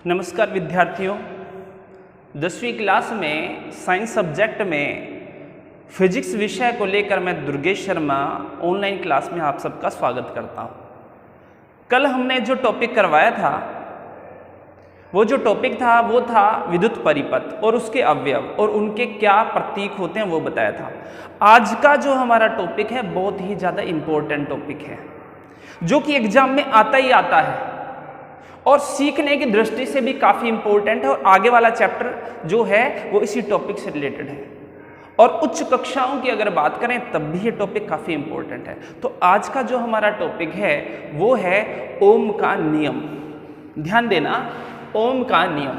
नमस्कार विद्यार्थियों, 10वीं क्लास में साइंस सब्जेक्ट में फिजिक्स विषय को लेकर मैं दुर्गेश शर्मा ऑनलाइन क्लास में आप सबका स्वागत करता हूं। कल हमने जो टॉपिक करवाया था वो था विद्युत परिपथ और उसके अवयव और उनके क्या प्रतीक होते हैं वो बताया था। आज का जो हमारा टॉपिक है बहुत ही ज़्यादा इम्पोर्टेंट टॉपिक है जो कि एग्जाम में आता ही आता है और सीखने की दृष्टि से भी काफ़ी इंपॉर्टेंट है और आगे वाला चैप्टर जो है वो इसी टॉपिक से रिलेटेड है और उच्च कक्षाओं की अगर बात करें तब भी ये टॉपिक काफ़ी इंपॉर्टेंट है। तो आज का जो हमारा टॉपिक है वो है ओम का नियम। ध्यान देना, ओम का नियम।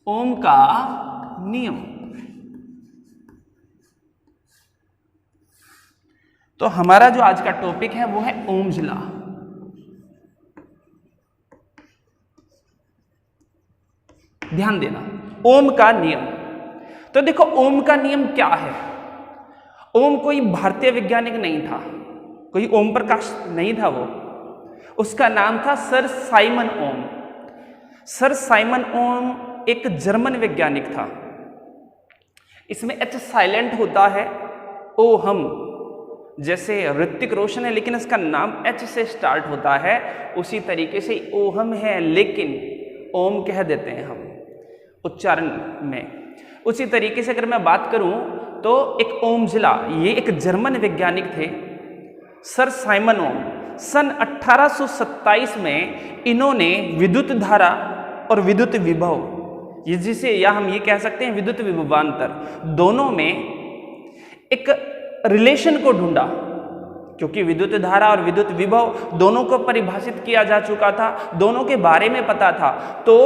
ओम का नियम। तो हमारा जो आज का टॉपिक है वो है ओम्स लॉ। ध्यान देना, ओम का नियम। तो देखो ओम का नियम क्या है। ओम कोई भारतीय वैज्ञानिक नहीं था, कोई ओम प्रकाश नहीं था, वो उसका नाम था सर साइमन ओम। सर साइमन ओम एक जर्मन वैज्ञानिक था। इसमें एच साइलेंट होता है, ओ हम जैसे ऋतिक रोशन है लेकिन इसका नाम एच से स्टार्ट होता है, उसी तरीके से ओहम है लेकिन ओम कह देते हैं हम उच्चारण में। उसी तरीके से अगर मैं बात करूं तो एक ओम्सला, ये एक जर्मन वैज्ञानिक थे सर साइमन ओम। सन 1827 में इन्होंने विद्युत धारा और विद्युत विभव, ये जिसे या हम ये कह सकते हैं विद्युत विभवांतर, दोनों में एक रिलेशन को ढूंढा, क्योंकि विद्युत धारा और विद्युत विभव दोनों को परिभाषित किया जा चुका था, दोनों के बारे में पता था। तो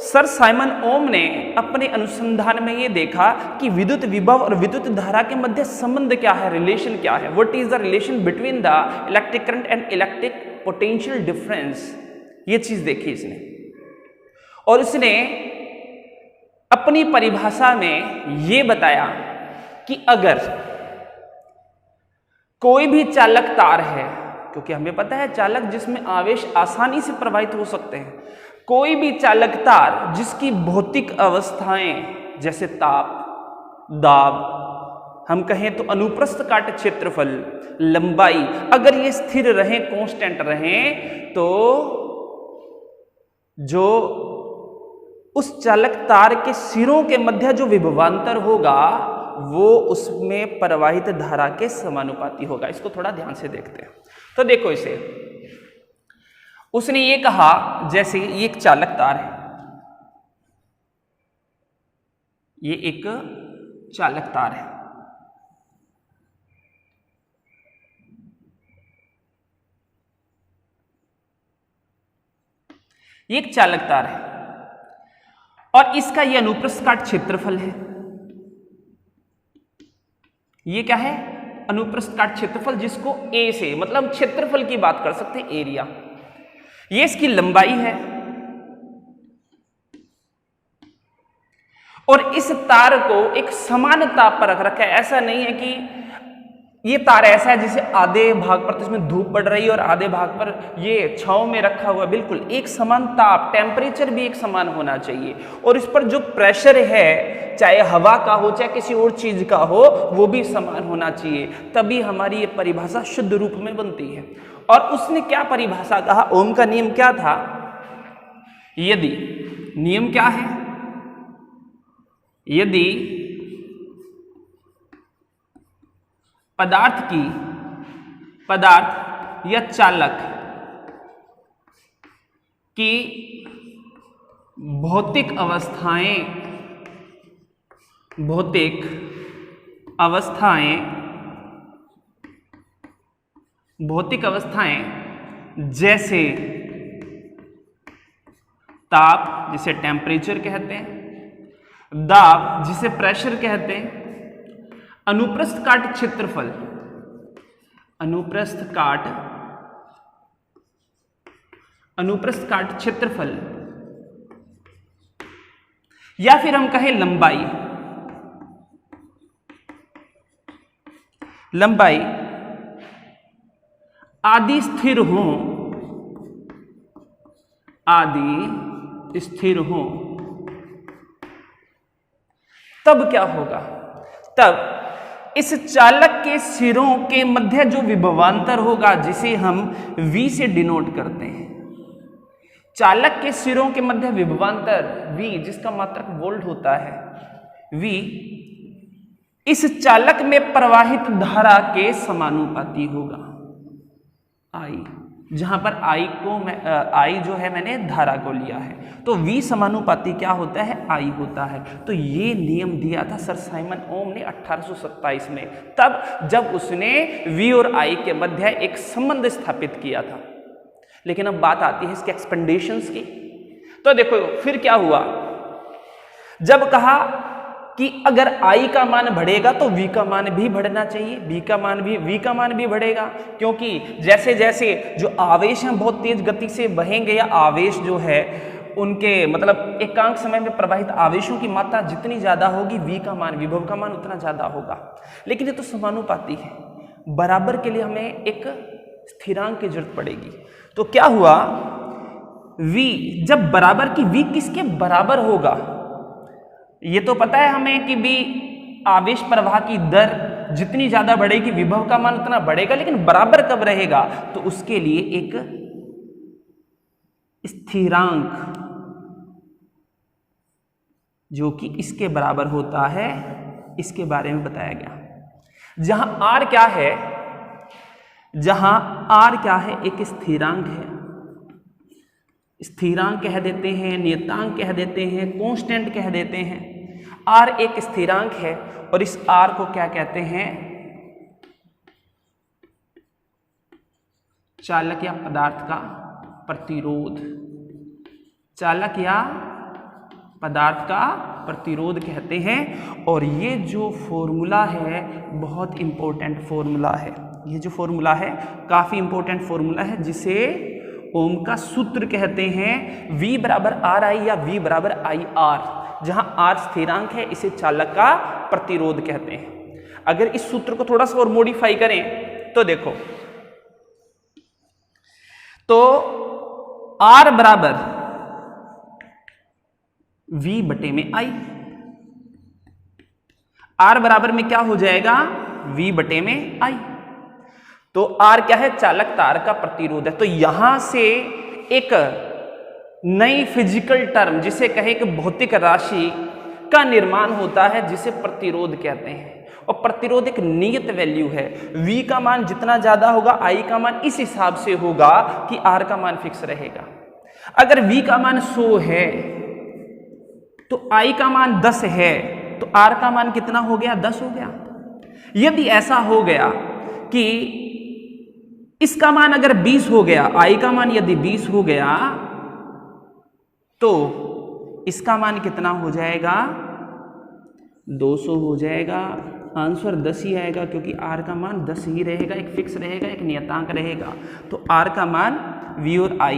सर साइमन ओम ने अपने अनुसंधान में ये देखा कि विद्युत विभव और विद्युत धारा के मध्य संबंध क्या है, रिलेशन क्या है, what is the relation between the electric current and electric potential difference. ये चीज देखी इसने और इसने अपनी परिभाषा में ये बताया कि अगर कोई भी चालक तार है, क्योंकि हमें पता है चालक जिसमें आवेश आसानी से प्रवाहित हो सकते हैं, कोई भी चालक तार जिसकी भौतिक अवस्थाएं जैसे ताप, दाब, हम कहें तो अनुप्रस्थ काट क्षेत्रफल, लंबाई, अगर ये स्थिर रहें, कांस्टेंट रहें, तो जो उस चालक तार के सिरों के मध्य जो विभवांतर होगा वो उसमें प्रवाहित धारा के समानुपाती होगा। इसको थोड़ा ध्यान से देखते हैं। तो देखो इसे, उसने ये कहा जैसे ये एक चालक तार है, ये एक चालक तार है, ये एक चालक तार है और इसका ये अनुप्रस्थ काट क्षेत्रफल है। ये क्या है? अनुप्रस्थ काट क्षेत्रफल, जिसको ए से मतलब क्षेत्रफल की बात कर सकते हैं, एरिया। ये इसकी लंबाई है और इस तार को एक समान ताप पर रख रखा है। ऐसा नहीं है कि ये तार ऐसा है जिसे आधे भाग पर तो इसमें धूप पड़ रही है और आधे भाग पर ये छांव में रखा हुआ। बिल्कुल एक समान ताप, टेम्परेचर भी एक समान होना चाहिए और इस पर जो प्रेशर है, चाहे हवा का हो चाहे किसी और चीज का हो, वो भी समान होना चाहिए, तभी हमारी ये परिभाषा शुद्ध रूप में बनती है। और उसने क्या परिभाषा कहा, ओम का नियम क्या था? यदि नियम क्या है, यदि पदार्थ या चालक की भौतिक अवस्थाएं जैसे ताप, जिसे टेम्परेचर कहते हैं, दाब, जिसे प्रेशर कहते हैं, अनुप्रस्थ काट क्षेत्रफल, अनुप्रस्थ काट क्षेत्रफल, या फिर हम कहें लंबाई आदि स्थिर हों, आदि स्थिर हों, तब क्या होगा? तब इस चालक के सिरों के मध्य जो विभवांतर होगा, जिसे हम V से डिनोट करते हैं, चालक के सिरों के मध्य विभवांतर V, जिसका मात्रक वोल्ट होता है, V इस चालक में प्रवाहित धारा के समानुपाती होगा, I, जहां पर I जो है मैंने धारा को लिया है, तो V समानुपाती क्या होता है? I होता है। तो ये नियम दिया था सर साइमन ओम ने 1827 में, तब जब उसने V और I के मध्य एक संबंध स्थापित किया था। लेकिन अब बात आती है इसके एक्सपेंडेशंस की। तो देखो फिर क्या हुआ, जब कहा कि अगर I का मान बढ़ेगा तो V का मान भी बढ़ना चाहिए, V का मान भी बढ़ेगा, क्योंकि जैसे जैसे जो आवेश हैं बहुत तेज गति से बहेंगे, या आवेश जो है उनके मतलब एकांक समय में प्रवाहित आवेशों की मात्रा जितनी ज्यादा होगी, V का मान, विभव का मान उतना ज्यादा होगा। लेकिन ये तो समानुपाती है, बराबर के लिए हमें एक स्थिरांक की जरूरत पड़ेगी। तो क्या हुआ, V जब बराबर की, V किसके बराबर होगा? ये तो पता है हमें कि भी आवेश प्रवाह की दर जितनी ज्यादा बढ़ेगी, विभव का मान उतना बढ़ेगा, लेकिन बराबर कब रहेगा? तो उसके लिए एक स्थिरांक जो कि इसके बराबर होता है, इसके बारे में बताया गया। जहां R क्या है, जहां R क्या है? एक स्थिरांक है, स्थिरांक कह देते हैं, नियतांक कह देते हैं, कांस्टेंट कह देते हैं। R एक स्थिरांक है और इस R को क्या कहते हैं? चालक या पदार्थ का प्रतिरोध, चालक या पदार्थ का प्रतिरोध कहते हैं। और ये जो फॉर्मूला है बहुत इंपॉर्टेंट फॉर्मूला है, ये जो फॉर्मूला है काफी इंपॉर्टेंट फॉर्मूला है, जिसे ओम का सूत्र कहते हैं। V बराबर RI या V बराबर IR, जहां R स्थिरांक है, इसे चालक का प्रतिरोध कहते हैं। अगर इस सूत्र को थोड़ा सा और मॉडिफाई करें तो देखो, तो R बराबर V बटे में I, R बराबर में क्या हो जाएगा? V बटे में I। तो R क्या है? चालक तार का प्रतिरोध है। तो यहां से एक नई फिजिकल टर्म, जिसे कहे कि भौतिक राशि का निर्माण होता है, जिसे प्रतिरोध कहते हैं। और प्रतिरोध एक नियत वैल्यू है, V का मान जितना ज्यादा होगा I का मान इस हिसाब से होगा कि R का मान फिक्स रहेगा। अगर V का मान 100 है तो I का मान 10 है, तो R का मान कितना हो गया? 10 हो गया। यदि ऐसा हो गया कि इसका मान अगर 20 हो गया, I का मान यदि 20 हो गया, तो इसका मान कितना हो जाएगा? 200 हो जाएगा। आंसर 10 ही आएगा, क्योंकि R का मान 10 ही रहेगा, एक फिक्स रहेगा, एक नियतांक रहेगा। तो R का मान V और I,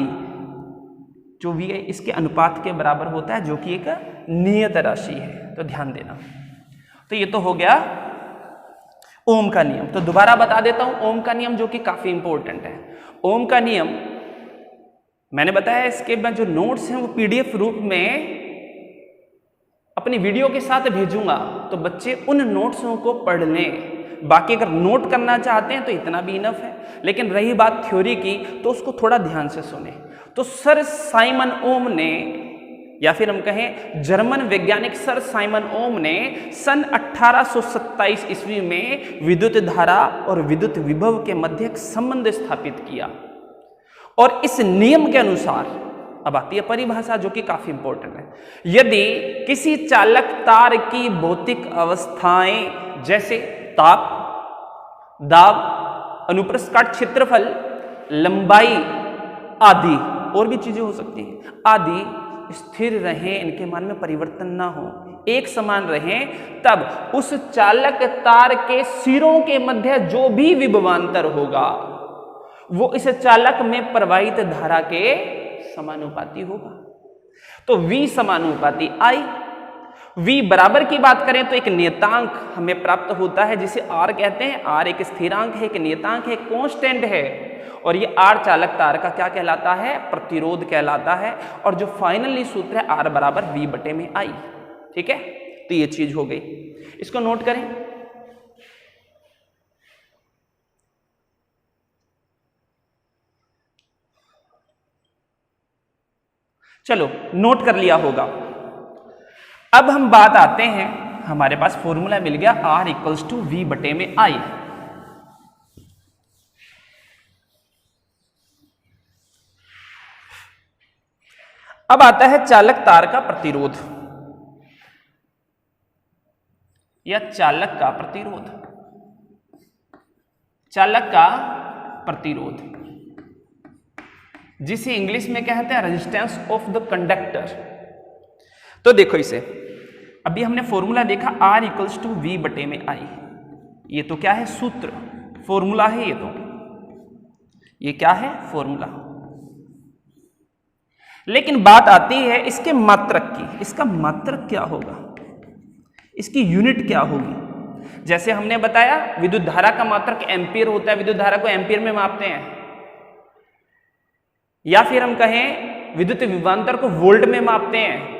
जो V है इसके अनुपात के बराबर होता है, जो कि एक नियत राशि है। तो ध्यान देना। तो ये तो हो गया ओम का नियम। तो दोबारा बता देता हूं ओम का नियम, जो कि काफी इंपॉर्टेंट है। ओम का नियम मैंने बताया, इसके बाद जो नोट्स हैं वो PDF रूप में अपनी वीडियो के साथ भेजूंगा, तो बच्चे उन नोट्सों को पढ़ लें। बाकी अगर नोट करना चाहते हैं तो इतना भी इनफ है, लेकिन रही बात थ्योरी की तो उसको थोड़ा ध्यान से सुने। तो सर साइमन ओम ने, या फिर हम कहें जर्मन वैज्ञानिक सर साइमन ओम ने सन 1827 ईस्वी में विद्युत धारा और विद्युत विभव के मध्य एक संबंध स्थापित किया। और इस नियम के अनुसार, अब आती है परिभाषा जो कि काफी इंपॉर्टेंट है, यदि किसी चालक तार की भौतिक अवस्थाएं जैसे ताप, दाब, अनुप्रस्थ काट क्षेत्रफल, लंबाई आदि, और भी चीजें हो सकती हैं, आदि स्थिर रहें, इनके मान में परिवर्तन ना हो, एक समान रहें, तब उस चालक तार के सिरों के मध्य जो भी विभवांतर होगा वो इस चालक में प्रवाहित धारा के समानुपाती होगा। तो V समानुपाती I, v बराबर की बात करें तो एक नियतांक हमें प्राप्त होता है जिसे r कहते हैं। r एक स्थिरांक है, एक नियतांक है, कांस्टेंट है, और ये r चालक तार का क्या कहलाता है? प्रतिरोध कहलाता है। और जो फाइनली सूत्र है r बराबर v बटे में i। ठीक है, तो ये चीज हो गई, इसको नोट करें। चलो नोट कर लिया होगा। अब हम बात आते हैं, हमारे पास फॉर्मूला मिल गया R इक्वल्स टू V बटे में I। अब आता है चालक तार का प्रतिरोध या चालक का प्रतिरोध। चालक का प्रतिरोध जिसे इंग्लिश में कहते हैं रेजिस्टेंस ऑफ द कंडक्टर। तो देखो इसे, अभी हमने फॉर्मूला देखा R इक्वल्स टू V बटे में I। ये तो क्या है? सूत्र, फॉर्मूला है। ये क्या है? फॉर्मूला। लेकिन बात आती है इसके मात्रक की। इसका मात्रक क्या होगा? इसकी यूनिट क्या होगी? जैसे हमने बताया विद्युत धारा का मात्रक एम्पीयर होता है, विद्युत धारा को एम्पीयर में मापते हैं, या फिर हम कहें विद्युत विभवांतर को वोल्ट में मापते हैं,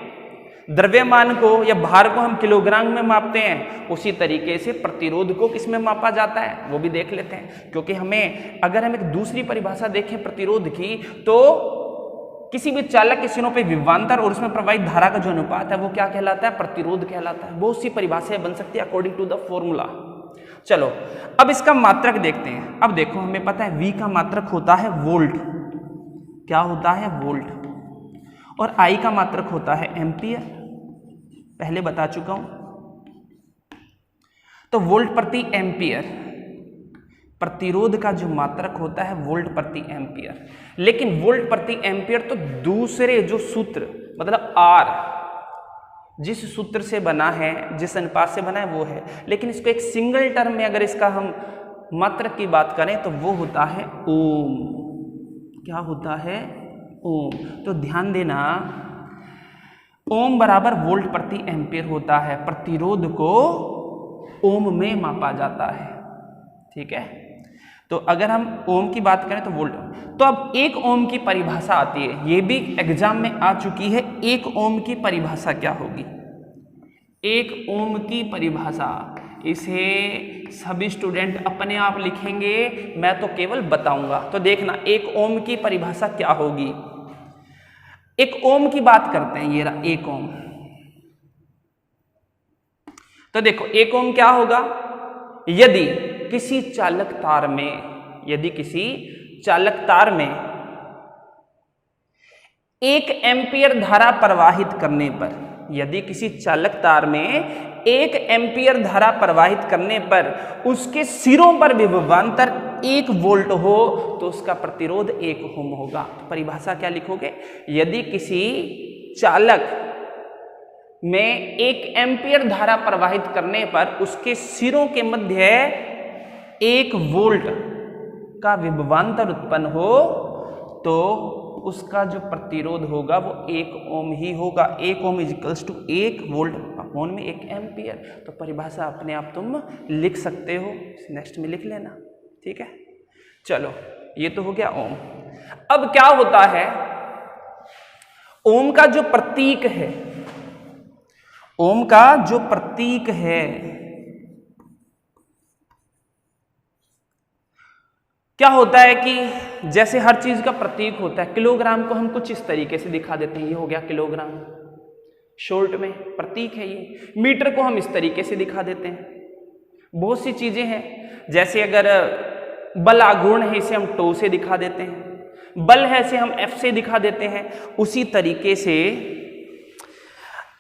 द्रव्यमान को या भार को हम किलोग्राम में मापते हैं। उसी तरीके से प्रतिरोध को किस में मापा जाता है वो भी देख लेते हैं, क्योंकि हमें अगर हम एक दूसरी परिभाषा देखें प्रतिरोध की, तो किसी भी चालक के सिरों पे विभवांतर और उसमें प्रवाहित धारा का जो अनुपात है वो क्या कहलाता है? प्रतिरोध कहलाता है। बहुत सी परिभाषाएं बन सकती है अकॉर्डिंग टू द फॉर्मूला। चलो अब इसका मात्रक देखते हैं। अब देखो हमें पता है V का मात्रक होता है वोल्ट। क्या होता है? वोल्ट। और I का मात्रक होता है एम्पियर, पहले बता चुका हूं। तो वोल्ट प्रति एम्पियर, प्रतिरोध का जो मात्रक होता है वोल्ट प्रति एम्पियर। लेकिन वोल्ट प्रति एम्पियर तो दूसरे जो सूत्र मतलब R जिस सूत्र से बना है, जिस अनुपात से बना है वो है, लेकिन इसको एक सिंगल टर्म में अगर इसका हम मात्रक की बात करें तो वो होता है ओम। क्या होता है? ओम। तो ध्यान देना, ओम बराबर वोल्ट प्रति एम्पियर होता है, प्रतिरोध को ओम में मापा जाता है। ठीक है, तो अगर हम ओम की बात करें तो वोल्ट। तो अब एक ओम की परिभाषा आती है, ये भी एग्जाम में आ चुकी है। एक ओम की परिभाषा क्या होगी? एक ओम की परिभाषा, इसे सभी स्टूडेंट अपने आप लिखेंगे, मैं तो केवल बताऊंगा। तो देखना एक ओम की परिभाषा क्या होगी। एक ओम की बात करते हैं, ये रहा एक ओम। तो देखो एक ओम क्या होगा? यदि किसी चालक तार में, यदि किसी चालक तार में 1 एम्पियर धारा प्रवाहित करने पर, यदि किसी चालक तार में 1 एम्पियर धारा प्रवाहित करने पर उसके सिरों पर विभवांतर 1 वोल्ट हो तो उसका प्रतिरोध 1 ओम होगा। तो परिभाषा क्या लिखोगे? यदि किसी चालक में 1 एम्पियर धारा प्रवाहित करने पर उसके सिरों के मध्य 1 वोल्ट का विभवांतर उत्पन्न हो तो उसका जो प्रतिरोध होगा वो 1 ओम ही होगा। 1 ओम इजिकल्स टू 1 वोल्ट अपॉन में 1 एम्पियर। तो परिभाषा अपने आप तुम लिख सकते हो, नेक्स्ट में लिख लेना। ठीक है, चलो ये तो हो गया ओम। अब क्या होता है, ओम का जो प्रतीक है, ओम का जो प्रतीक है, क्या होता है कि जैसे हर चीज का प्रतीक होता है, किलोग्राम को हम कुछ इस तरीके से दिखा देते हैं, ये हो गया किलोग्राम, शॉर्ट में प्रतीक है ये। मीटर को हम इस तरीके से दिखा देते हैं। बहुत सी चीजें हैं, जैसे अगर बल आघूर्ण है इसे हम टो से दिखा देते हैं, बल है इसे हम एफ से दिखा देते हैं। उसी तरीके से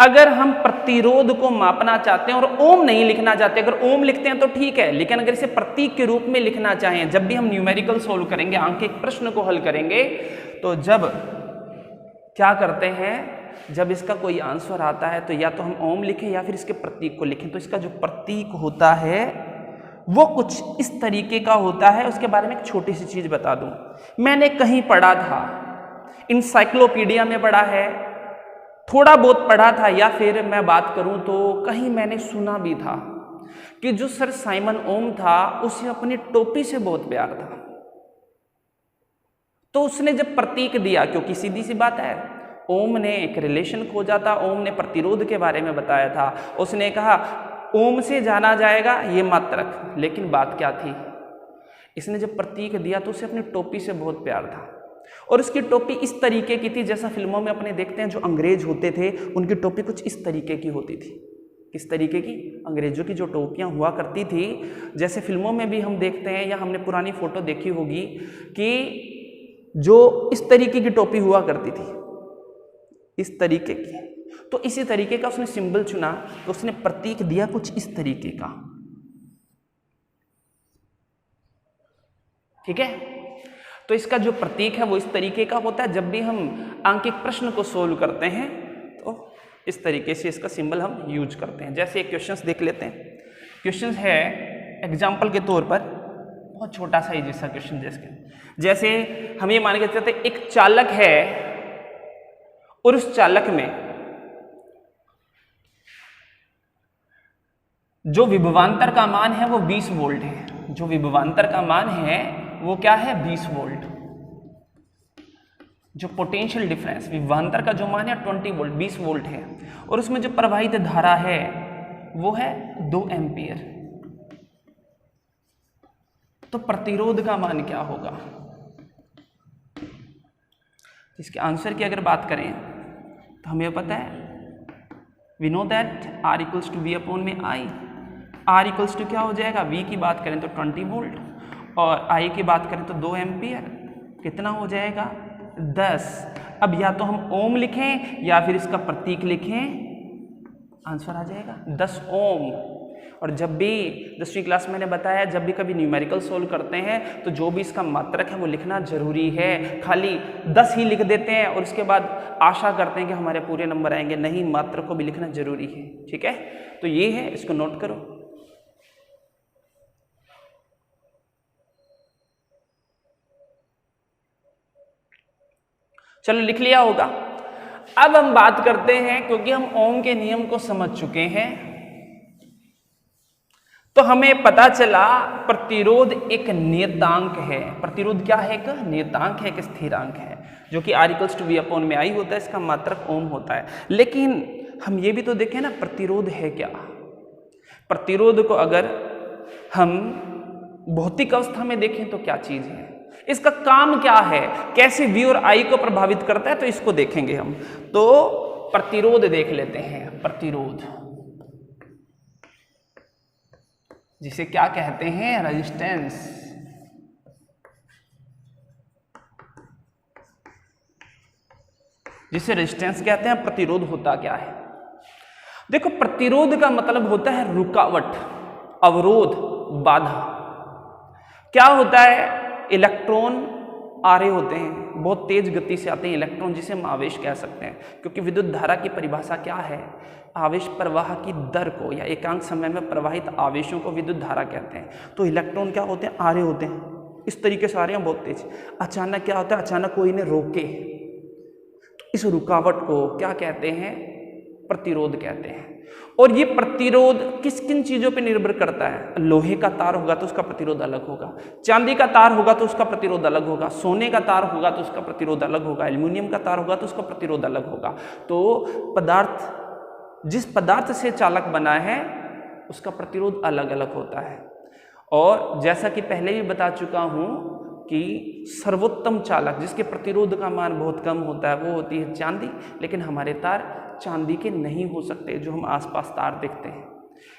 अगर हम प्रतिरोध को मापना चाहते हैं और ओम नहीं लिखना चाहते, अगर ओम लिखते हैं तो ठीक है, लेकिन अगर इसे प्रतीक के रूप में लिखना चाहें, जब भी हम न्यूमेरिकल सोल्व करेंगे, अंक के प्रश्न को हल करेंगे, तो जब क्या करते हैं, जब इसका कोई आंसर आता है तो या तो हम ओम लिखें या फिर इसके प्रतीक को लिखें। तो इसका जो प्रतीक होता है वो कुछ इस तरीके का होता है। उसके बारे में एक छोटी सी चीज बता दूं, मैंने कहीं पढ़ा था, इंसाइक्लोपीडिया में पढ़ा है थोड़ा बहुत पढ़ा था, या फिर मैं बात करूं तो कहीं मैंने सुना भी था कि जो सर साइमन ओम था उसे अपनी टोपी से बहुत प्यार था। तो उसने जब प्रतीक दिया, क्योंकि सीधी सी बात है, ओम ने एक रिलेशन खोजा था, ओम ने प्रतिरोध के बारे में बताया था। उसने कहा ओम से जाना जाएगा ये मात्रक, लेकिन बात क्या थी, इसने जब प्रतीक दिया तो उसे अपनी टोपी से बहुत प्यार था। और उसकी टोपी इस तरीके की थी, जैसा फिल्मों में अपने देखते हैं जो अंग्रेज होते थे उनकी टोपी कुछ इस तरीके की होती थी। किस तरीके की? अंग्रेजों की जो टोपियां हुआ करती थी, जैसे फिल्मों में भी हम देखते हैं या हमने पुरानी फोटो देखी होगी कि जो इस तरीके की टोपी हुआ करती थी, इस तरीके की। तो इसी तरीके का उसने सिंबल चुना, तो उसने प्रतीक दिया कुछ इस तरीके का। ठीक है, तो इसका जो प्रतीक है वो इस तरीके का होता है। जब भी हम आंकिक प्रश्न को सोल्व करते हैं तो इस तरीके से इसका सिंबल हम यूज करते हैं। जैसे एक क्वेश्चंस देख लेते हैं। क्वेश्चंस है एग्जाम्पल के तौर पर, बहुत छोटा सा ही जैसा क्वेश्चन, जैसे हम ये मान के चलते एक चालक है और उस चालक में जो विभवांतर का मान है वो 20 वोल्ट है। जो विभवांतर का मान है वो क्या है? 20 वोल्ट। जो पोटेंशियल डिफरेंस, विभवांतर का जो मान है 20 वोल्ट, 20 वोल्ट है, और उसमें जो प्रवाहित धारा है वो है 2 एम्पियर। तो प्रतिरोध का मान क्या होगा? इसके आंसर की अगर बात करें तो हमें पता है, we know that R equals to V upon में I। R इक्वल्स टू क्या हो जाएगा? V की बात करें तो 20 वोल्ट और I की बात करें तो 2 एम्पियर। कितना हो जाएगा? 10। अब या तो हम ओम लिखें या फिर इसका प्रतीक लिखें, आंसर आ जाएगा 10 ओम। और जब भी 10वीं क्लास में मैंने बताया, जब भी कभी न्यूमेरिकल सोल्व करते हैं तो जो भी इसका मात्रक है वो लिखना जरूरी है। खाली 10 ही लिख देते हैं और उसके बाद आशा करते हैं कि हमारे पूरे नंबर आएंगे, नहीं, मात्रक को भी लिखना जरूरी है। ठीक है, तो ये है, इसको नोट करो। चलो लिख लिया होगा। अब हम बात करते हैं, क्योंकि हम ओम के नियम को समझ चुके हैं तो हमें पता चला प्रतिरोध एक नियतांक है। प्रतिरोध क्या है? एक नियतांक है, एक स्थिरांक है, जो कि R equals to V upon में I होता है, इसका मात्रक ओम होता है। लेकिन हम ये भी तो देखें ना, प्रतिरोध है क्या? प्रतिरोध को अगर हम भौतिक अवस्था में देखें तो क्या चीज है, इसका काम क्या है, कैसे V और I को प्रभावित करता है, तो इसको देखेंगे हम। तो प्रतिरोध देख लेते हैं। प्रतिरोध जिसे क्या कहते हैं? रेजिस्टेंस। जिसे रेजिस्टेंस कहते हैं। प्रतिरोध होता क्या है? देखो, प्रतिरोध का मतलब होता है रुकावट, अवरोध, बाधा। क्या होता है? इलेक्ट्रॉन आ रहे होते हैं, बहुत तेज गति से आते हैं इलेक्ट्रॉन, जिसे हम आवेश कह सकते हैं, क्योंकि विद्युत धारा की परिभाषा क्या है? आवेश प्रवाह की दर को या एकांक समय में प्रवाहित आवेशों को विद्युत धारा कहते हैं। तो इलेक्ट्रॉन क्या होते हैं? आ रहे होते हैं, इस तरीके से आ रहे हैं बहुत तेज। अचानक क्या होता है? अचानक कोई इन्हें रोके, तो इस रुकावट को क्या कहते हैं? प्रतिरोध कहते हैं। और ये प्रतिरोध किस किन चीजों पे निर्भर करता है? लोहे का तार होगा तो उसका प्रतिरोध अलग होगा, चांदी का तार होगा तो उसका प्रतिरोध अलग होगा, सोने का तार होगा तो उसका प्रतिरोध अलग होगा, एल्युमिनियम का तार होगा तो उसका प्रतिरोध अलग होगा। तो पदार्थ, जिस पदार्थ से चालक बना है उसका प्रतिरोध अलग अलग होता है। और जैसा कि पहले भी बता चुका हूं कि सर्वोत्तम चालक, जिसके प्रतिरोध का मान बहुत कम होता है, वो होती है चांदी। लेकिन हमारे तार चांदी के नहीं हो सकते, जो हम आसपास तार देखते हैं,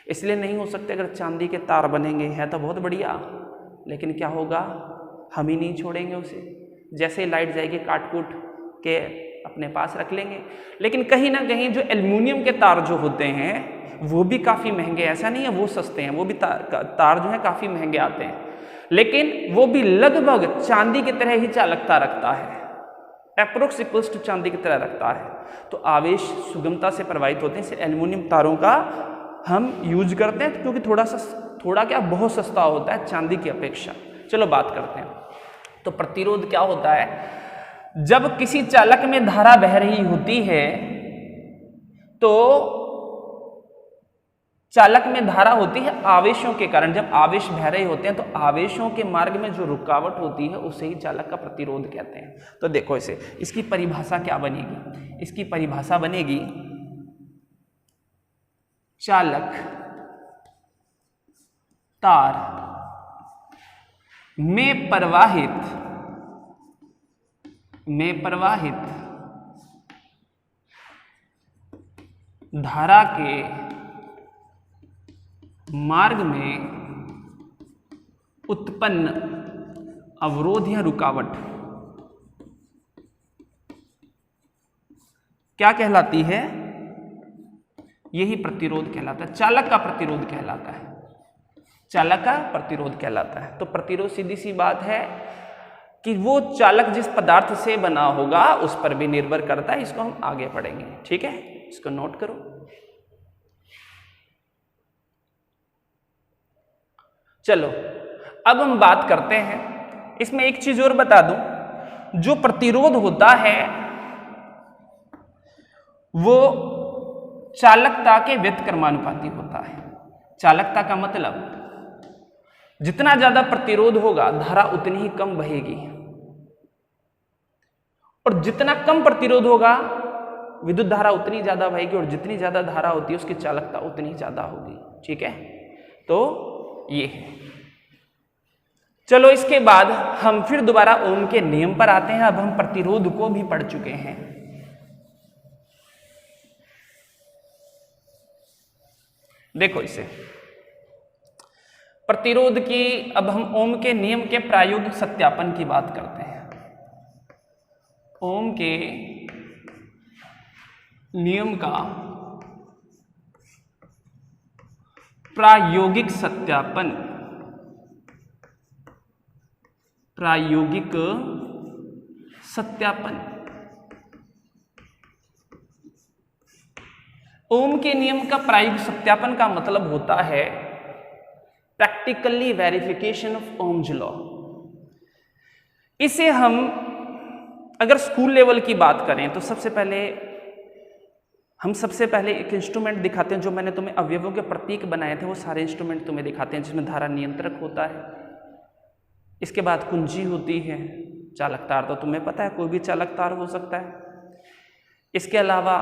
इसलिए नहीं हो सकते। अगर चांदी के तार बनेंगे हैं तो बहुत बढ़िया, लेकिन क्या होगा? हम ही नहीं छोड़ेंगे उसे। जैसे लाइट जाएगी काट कूट के अपने पास रख लेंगे। लेकिन कहीं ना कहीं जो एल्युमिनियम के तार जो होते हैं वो भी काफ़ी महंगे, ऐसा नहीं है वो सस्ते हैं, वो भी तार जो है काफ़ी महंगे आते हैं, लेकिन वो भी लगभग चांदी की तरह ही चालकता रखता है, अप्रोक्स इक्वल्स टू चांदी की तरह रखता है। तो आवेश सुगमता से प्रवाहित होते हैं। इससे एल्युमिनियम तारों का हम यूज करते हैं, क्योंकि थोड़ा क्या, बहुत सस्ता होता है चांदी की अपेक्षा। चलो बात करते हैं। तो प्रतिरोध क्या होता है? जब किसी चालक में धारा बह रही होती है तो चालक में धारा होती है आवेशों के कारण। जब आवेश बह रहे होते हैं तो आवेशों के मार्ग में जो रुकावट होती है उसे ही चालक का प्रतिरोध कहते हैं। तो देखो इसे, इसकी परिभाषा क्या बनेगी? इसकी परिभाषा बनेगी चालक तार में प्रवाहित धारा के मार्ग में उत्पन्न अवरोध या रुकावट क्या कहलाती है? यही प्रतिरोध कहलाता है, चालक का प्रतिरोध कहलाता है, चालक का प्रतिरोध कहलाता है। तो प्रतिरोध सीधी सी बात है कि वो चालक जिस पदार्थ से बना होगा उस पर भी निर्भर करता है। इसको हम आगे पढ़ेंगे, ठीक है, इसको नोट करो। चलो अब हम बात करते हैं, इसमें एक चीज और बता दूं, जो प्रतिरोध होता है वो चालकता के व्युत्क्रमानुपाती होता है। चालकता का मतलब जितना ज्यादा प्रतिरोध होगा धारा उतनी ही कम बहेगी, और जितना कम प्रतिरोध होगा विद्युत धारा उतनी ज्यादा बहेगी, और जितनी ज्यादा धारा होती है उसकी चालकता उतनी ज्यादा होगी। ठीक है, तो ये है। चलो इसके बाद हम फिर दोबारा ओम के नियम पर आते हैं। अब हम प्रतिरोध को भी पढ़ चुके हैं। देखो इसे, प्रतिरोध की, अब हम ओम के नियम के प्रायोगिक सत्यापन की बात करते हैं। ओम के नियम का प्रायोगिक सत्यापन, प्रायोगिक सत्यापन। ओम के नियम का प्रायोगिक सत्यापन का मतलब होता है practically verification of Ohm's law. इसे हम अगर स्कूल लेवल की बात करें तो सबसे पहले एक इंस्ट्रूमेंट दिखाते हैं, जो मैंने तुम्हें अवयवों के प्रतीक बनाए थे वो सारे इंस्ट्रूमेंट तुम्हें दिखाते हैं, जिसमें धारा नियंत्रक होता है, इसके बाद कुंजी होती है, चालक तार तो तुम्हें पता है कोई भी चालक तार हो सकता है, इसके अलावा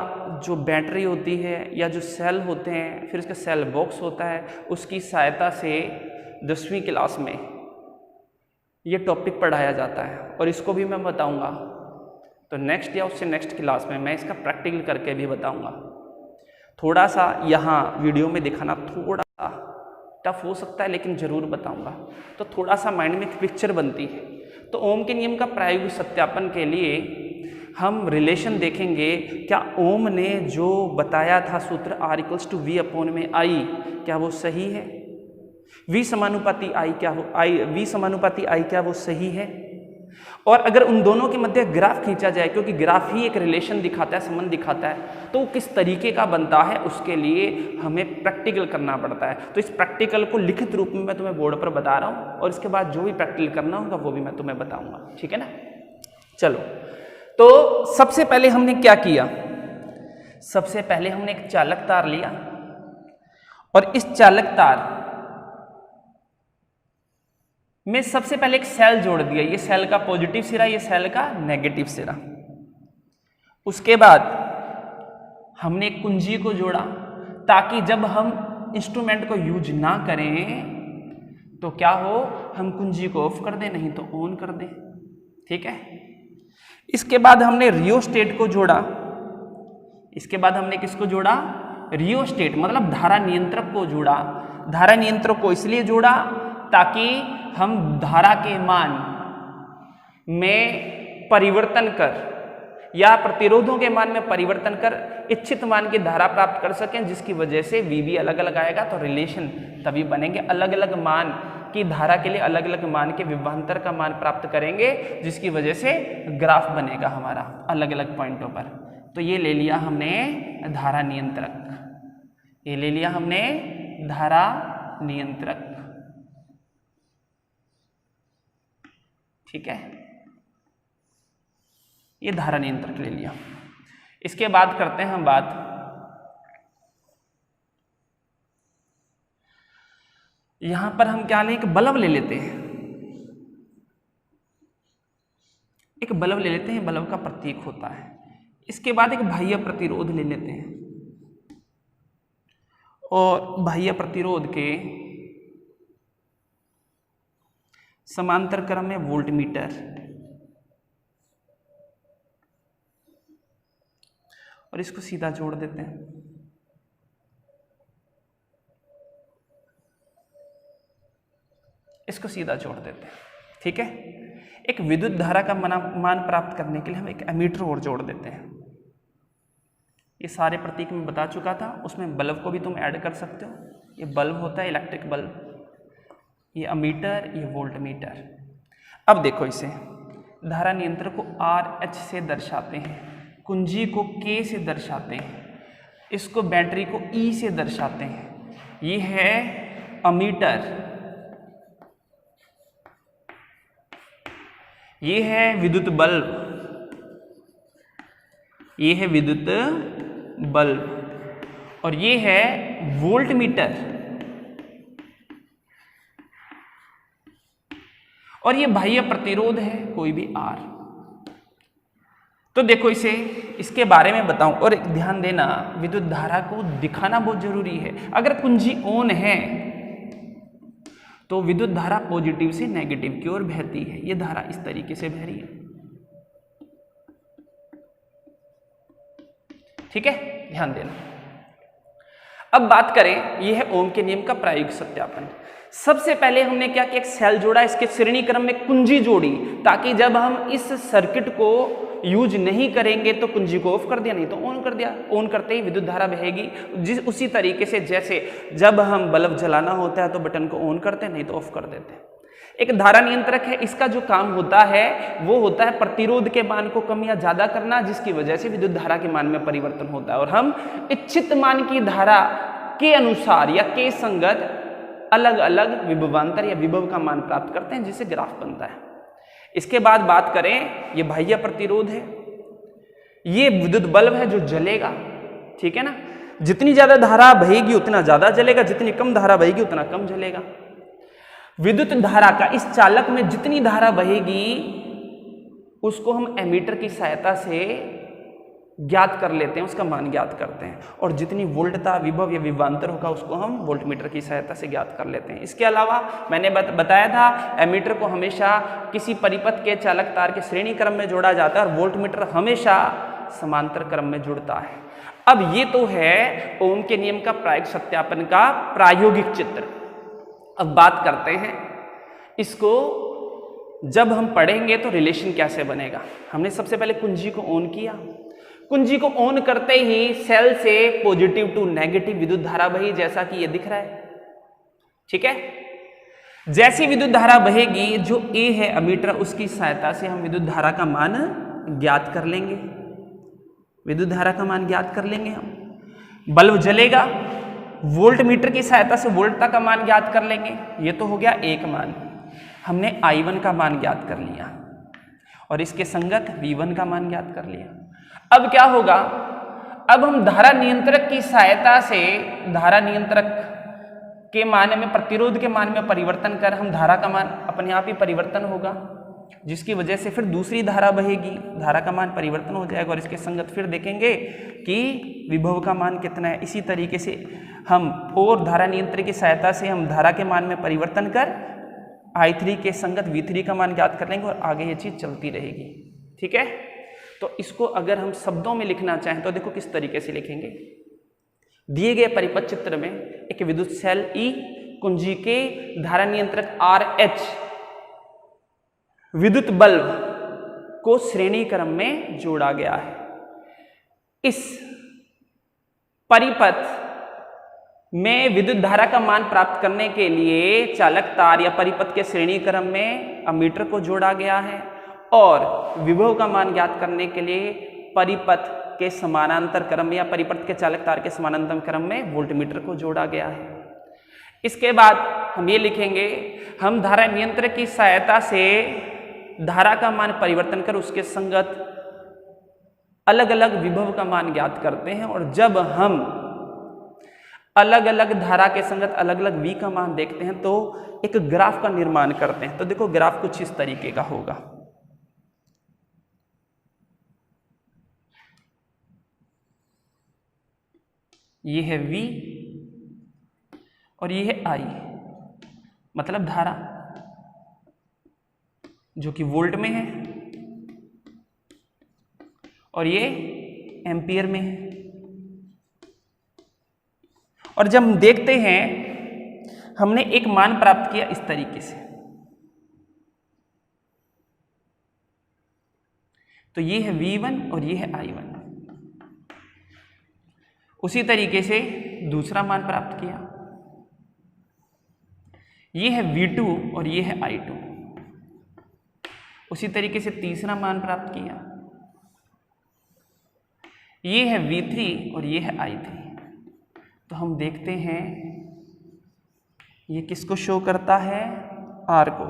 जो बैटरी होती है या जो सेल होते हैं, फिर इसका सेल बॉक्स होता है, उसकी सहायता से 10वीं क्लास में ये टॉपिक पढ़ाया जाता है, और इसको भी मैं बताऊंगा। तो नेक्स्ट या उससे नेक्स्ट क्लास में मैं इसका प्रैक्टिकल करके भी बताऊंगा। थोड़ा सा यहाँ वीडियो में दिखाना थोड़ा टफ हो सकता है, लेकिन जरूर बताऊंगा, तो थोड़ा सा माइंड में एक पिक्चर बनती है। तो ओम के नियम का प्रायोगिक सत्यापन के लिए हम रिलेशन देखेंगे, क्या ओम ने जो बताया था सूत्र R=V/I, क्या वो सही है? V समानुपाती I क्या वो सही है? और अगर उन दोनों के मध्य ग्राफ खींचा जाए, क्योंकि ग्राफ ही एक रिलेशन दिखाता है, संबंध दिखाता है, तो वो किस तरीके का बनता है उसके लिए हमें प्रैक्टिकल करना पड़ता है। तो इस प्रैक्टिकल को लिखित रूप में मैं तुम्हें बोर्ड पर बता रहा हूँ, और इसके बाद जो भी प्रैक्टिकल करना होगा वो भी मैं तुम्हें बताऊंगा। ठीक है ना? चलो, तो सबसे पहले हमने क्या किया? सबसे पहले हमने एक चालक तार लिया, और इस चालक तार में सबसे पहले एक सेल जोड़ दिया, ये सेल का पॉजिटिव सिरा, ये सेल का नेगेटिव सिरा। उसके बाद हमने एक कुंजी को जोड़ा, ताकि जब हम इंस्ट्रूमेंट को यूज ना करें तो क्या हो, हम कुंजी को ऑफ कर दें, नहीं तो ऑन कर दें। ठीक है, इसके बाद हमने रियोस्टेट को जोड़ा। इसके बाद हमने किसको जोड़ा? रियोस्टेट, मतलब धारा नियंत्रक को जोड़ा। धारा नियंत्रक को इसलिए जोड़ा ताकि हम धारा के मान में परिवर्तन कर या प्रतिरोधों के मान में परिवर्तन कर इच्छित मान की धारा प्राप्त कर सकें, जिसकी वजह से VB अलग अलग आएगा, तो रिलेशन तभी बनेंगे। अलग अलग मान की धारा के लिए अलग अलग मान के विभवांतर का मान प्राप्त करेंगे, जिसकी वजह से ग्राफ बनेगा हमारा अलग अलग पॉइंटों पर। तो ये ले लिया हमने धारा नियंत्रक, ये ले लिया हमने धारा नियंत्रक। ठीक है, ये धारा नियंत्रक ले लिया। इसके बाद करते हैं हम बात यहां पर हम क्या लें, एक बल्ब ले लेते हैं, एक बल्ब ले लेते हैं, बल्ब का प्रतीक होता है। इसके बाद एक बाह्य प्रतिरोध ले लेते हैं और बाह्य प्रतिरोध के समांतर क्रम में वोल्टमीटर, और इसको सीधा जोड़ देते हैं। इसको सीधा जोड़ देते हैं, ठीक है। एक विद्युत धारा का मान प्राप्त करने के लिए हम एक एमीटर और जोड़ देते हैं। ये सारे प्रतीक मैं बता चुका था, उसमें बल्ब को भी तुम ऐड कर सकते हो। ये बल्ब होता है इलेक्ट्रिक बल्ब, ये अमीटर, ये वोल्टमीटर। अब देखो, इसे धारा नियंत्रक को RH से दर्शाते हैं, कुंजी को K से दर्शाते हैं, इसको बैटरी को E से दर्शाते हैं। ये है अमीटर, ये है विद्युत बल्ब, ये है विद्युत बल्ब, और ये है वोल्टमीटर, और ये बाह्य प्रतिरोध है कोई भी R। तो देखो, इसे इसके बारे में बताऊं, और एक ध्यान देना, विद्युत धारा को दिखाना बहुत जरूरी है। अगर कुंजी ऑन है तो विद्युत धारा पॉजिटिव से नेगेटिव की ओर बहती है। ये धारा इस तरीके से बह रही है, ठीक है, ध्यान देना। अब बात करें, यह है ओम के नियम का प्रायोगिक सत्यापन। सबसे पहले हमने क्या किया, एक सेल जोड़ा, इसके श्रेणी क्रम में कुंजी जोड़ी, ताकि जब हम इस सर्किट को यूज नहीं करेंगे तो कुंजी को ऑफ कर दिया, नहीं तो ऑन कर दिया। ऑन करते ही विद्युत धारा बहेगी, उसी तरीके से जैसे जब हम बल्ब जलाना होता है तो बटन को ऑन करते हैं, नहीं तो ऑफ कर देते हैं। एक धारा नियंत्रक है, इसका जो काम होता है वो होता है प्रतिरोध के मान को कम या ज्यादा करना, जिसकी वजह से विद्युत धारा के मान में परिवर्तन होता है, और हम इच्छित मान की धारा के अनुसार या के संगत अलग अलग विभवांतर या विभव का मान प्राप्त करते हैं, जिससे ग्राफ बनता है। इसके बाद बात करें, ये बाह्य प्रतिरोध है, ये विद्युत बल्ब है जो जलेगा, ठीक है ना। जितनी ज्यादा धारा बहेगी उतना ज्यादा जलेगा, जितनी कम धारा बहेगी उतना कम जलेगा। विद्युत धारा का इस चालक में जितनी धारा बहेगी उसको हम एमीटर की सहायता से ज्ञात कर लेते हैं, उसका मान ज्ञात करते हैं, और जितनी वोल्टता, विभव या विभवांतर होगा उसको हम वोल्टमीटर की सहायता से ज्ञात कर लेते हैं। इसके अलावा मैंने बताया था, एमीटर को हमेशा किसी परिपथ के चालक तार के श्रेणी क्रम में जोड़ा जाता है और वोल्टमीटर हमेशा समांतर क्रम में जुड़ता है। अब ये तो है ओम के नियम का प्रायोगिक सत्यापन का प्रायोगिक चित्र। अब बात करते हैं, इसको जब हम पढ़ेंगे तो रिलेशन कैसे बनेगा। हमने सबसे पहले कुंजी को ऑन किया, कुंजी को ऑन करते ही सेल से पॉजिटिव टू नेगेटिव विद्युत धारा बही, जैसा कि ये दिख रहा है, ठीक है। जैसी विद्युत धारा बहेगी, जो ए है अमीटर, उसकी सहायता से हम विद्युत धारा का मान ज्ञात कर लेंगे, विद्युत धारा का मान ज्ञात कर लेंगे हम। बल्ब जलेगा, वोल्टमीटर की सहायता से वोल्टता का मान ज्ञात कर लेंगे। ये तो हो गया एक मान, हमने I1 का मान ज्ञात कर लिया और इसके संगत V1 का मान ज्ञात कर लिया। अब क्या होगा, अब हम धारा नियंत्रक की सहायता से धारा नियंत्रक के मान में, प्रतिरोध के मान में परिवर्तन कर हम धारा का मान अपने आप ही परिवर्तन होगा, जिसकी वजह से फिर दूसरी धारा बहेगी, धारा का मान परिवर्तन हो जाएगा, और इसके संगत फिर देखेंगे कि विभव का मान कितना है। इसी तरीके से हम और धारा नियंत्रक की सहायता से हम धारा के मान में परिवर्तन कर I3 के संगत V3 का मान ज्ञात कर लेंगे, और आगे ये चीज चलती रहेगी, ठीक है। तो इसको अगर हम शब्दों में लिखना चाहें तो देखो किस तरीके से लिखेंगे। दिए गए परिपथ चित्र में एक विद्युत सेल E, कुंजी के, धारा नियंत्रक RH, विद्युत बल्ब को श्रेणी क्रम में जोड़ा गया है। इस परिपथ में विद्युत धारा का मान प्राप्त करने के लिए चालक तार या परिपथ के श्रेणी क्रम में अमीटर को जोड़ा गया है, और विभव का मान ज्ञात करने के लिए परिपथ के समानांतर क्रम या परिपथ के चालक तार के समानांतर क्रम में वोल्टमीटर को जोड़ा गया है। इसके बाद हम ये लिखेंगे, हम धारा नियंत्रक की सहायता से धारा का मान परिवर्तन कर उसके संगत अलग अलग विभव का मान ज्ञात करते हैं, और जब हम अलग अलग धारा के संगत अलग अलग v का मान देखते हैं तो एक ग्राफ का निर्माण करते हैं। तो देखो ग्राफ कुछ इस तरीके का होगा। ये है v और ये है I, मतलब धारा जो कि वोल्ट में है, और ये एम्पियर में है। और जब हम देखते हैं हमने एक मान प्राप्त किया इस तरीके से, तो ये है V1 और ये है I1। उसी तरीके से दूसरा मान प्राप्त किया, ये है V2 और ये है I2। उसी तरीके से तीसरा मान प्राप्त किया, ये है V3 और ये है I3। तो हम देखते हैं ये किसको शो करता है, R को।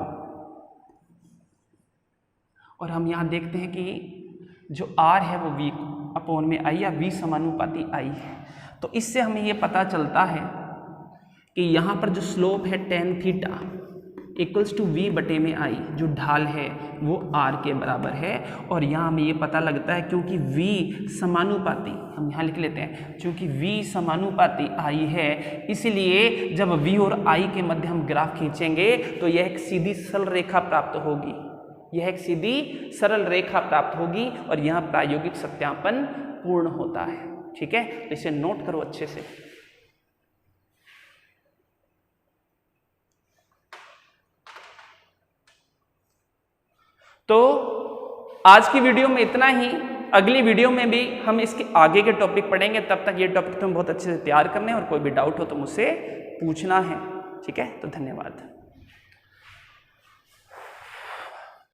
और हम यहाँ देखते हैं कि जो R है वो V अपॉन में I या V समानुपाती I है। तो इससे हमें ये पता चलता है कि यहाँ पर जो स्लोप है tan theta equals to V बटे में I, जो ढाल है वो R के बराबर है। और यहाँ हमें ये पता लगता है क्योंकि V समानुपाती, हम यहाँ लिख लेते हैं, क्योंकि V समानुपाती I है, इसलिए जब V और I के मध्य हम ग्राफ खींचेंगे तो यह एक सीधी सरल रेखा प्राप्त होगी, यह एक सीधी सरल रेखा प्राप्त होगी। और यहाँ प्रायोगिक सत्यापन पूर्ण होता है। ठीक है, तो इसे नोट करो अच्छे से। तो आज की वीडियो में इतना ही। अगली वीडियो में भी हम इसके आगे के टॉपिक पढ़ेंगे। तब तक ये टॉपिक तुम बहुत अच्छे से तैयार करने, और कोई भी डाउट हो तो मुझसे पूछना है। ठीक है, तो धन्यवाद।